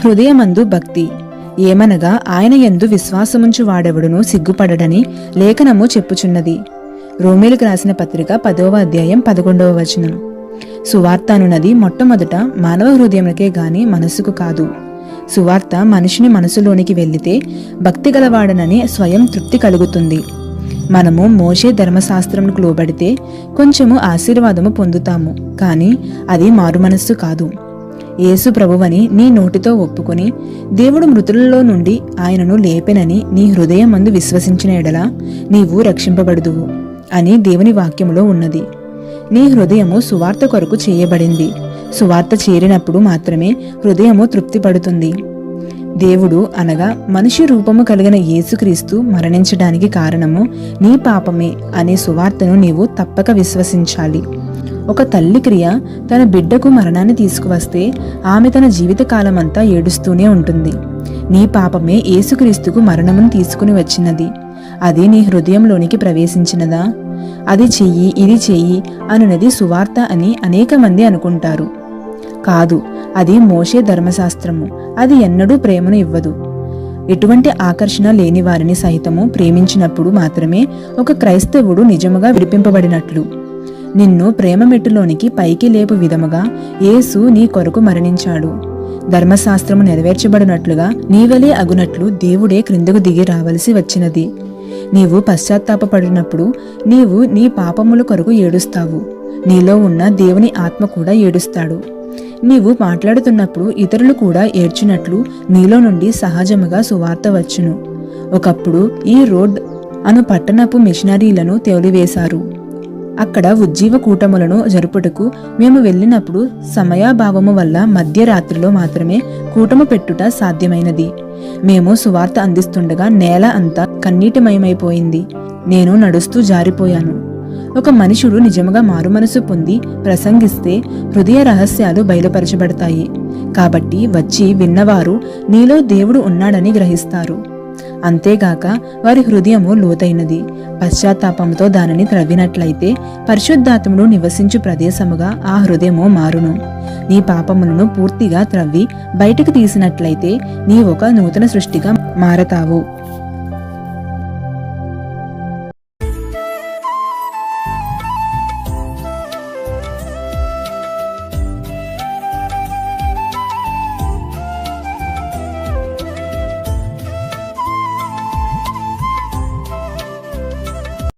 హృదయమందు భక్తి ఏమనగా ఆయన యందు విశ్వాసముంచు వాడెవడును సిగ్గుపడడని లేఖనము చెప్పుచున్నది. రోమీలకు రాసిన పత్రిక 10వ అధ్యాయం 11వ వచనం. సువార్త అనున్నది మొట్టమొదట మానవ హృదయములకే గాని మనసుకు కాదు. సువార్త మనిషిని మనసులోనికి వెళ్లితే భక్తి గలవాడనని స్వయం తృప్తి కలుగుతుంది. మనము మోషే ధర్మశాస్త్రముకు లోబడితే కొంచెము ఆశీర్వాదము పొందుతాము, కానీ అది మారుమనస్సు కాదు. యేసు ప్రభువని నీ నోటితో ఒప్పుకొని దేవుడు మృతులలో నుండి ఆయనను లేపెనని నీ హృదయమందు విశ్వసించిన ఎడల నీవు రక్షింపబడుదువు అని దేవుని వాక్యములో ఉన్నది. నీ హృదయము సువార్త కొరకు చేయబడింది. సువార్త చేరినప్పుడు మాత్రమే హృదయము తృప్తిపడుతుంది. దేవుడు అనగా మనిషి రూపము కలిగిన యేసుక్రీస్తు మరణించడానికి కారణము నీ పాపమే అనే సువార్తను నీవు తప్పక విశ్వసించాలి. ఒక తల్లి క్రియ తన బిడ్డకు మరణాన్ని తీసుకువస్తే ఆమె తన జీవితకాలమంతా ఏడుస్తూనే ఉంటుంది. నీ పాపమే యేసుక్రీస్తుకు మరణమును తీసుకుని వచ్చినది. అది నీ హృదయంలోనికి ప్రవేశించినదా? అది చెయ్యి, ఇది చెయ్యి అనున్నది సువార్త అని అనేక మంది అనుకుంటారు. కాదు, అది మోషే ధర్మశాస్త్రము. అది ఎన్నడూ ప్రేమను ఇవ్వదు. ఎటువంటి ఆకర్షణ లేని వారిని సైతము ప్రేమించినప్పుడు మాత్రమే ఒక క్రైస్తవుడు నిజముగా విడిపింపబడినట్లు. నిన్ను ప్రేమ మెట్టులోనికి పైకి లేపు విధముగా యేసు నీ కొరకు మరణించాడు. ధర్మశాస్త్రము నెరవేర్చబడినట్లుగా నీవలే అగునట్లు దేవుడే క్రిందకు దిగి రావలసి వచ్చినది. నీవు పశ్చాత్తాపపడినప్పుడు నీవు నీ పాపముల కొరకు ఏడుస్తావు. నీలో ఉన్న దేవుని ఆత్మ కూడా ఏడుస్తాడు. నీవు మాట్లాడుతున్నప్పుడు ఇతరులు కూడా ఏడ్చినట్లు నీలో నుండి సహజముగా సువార్త వచ్చును. ఒకప్పుడు ఈ రోడ్ అను పట్టణపు మిషనరీలను తేలివేశారు. అక్కడ ఉజ్జీవ కూటములను జరుపుటకు మేము వెళ్ళినప్పుడు సమయాభావము వల్ల మధ్యరాత్రిలో మాత్రమే కూటము పెట్టుట సాధ్యమైనది. మేము సువార్త అందిస్తుండగా నేల అంతా కన్నీటిమయమైపోయింది. నేను నడుస్తూ జారిపోయాను. ఒక మనుషుడు నిజముగా మారుమనసు పొంది ప్రసంగిస్తే హృదయ రహస్యాలు బయలుపరచబడతాయి. కాబట్టి వచ్చి విన్నవారు నీలో దేవుడు ఉన్నాడని గ్రహిస్తారు. అంతేగాక వారి హృదయము లోతైనది. పశ్చాత్తాపంతో దానిని త్రవ్వినట్లయితే పరిశుద్ధాత్ముడు నివసించు ప్రదేశముగా ఆ హృదయము మారును. నీ పాపములను పూర్తిగా త్రవ్వి బయటకు తీసినట్లయితే నీ ఒక నూతన సృష్టిగా మారతావు.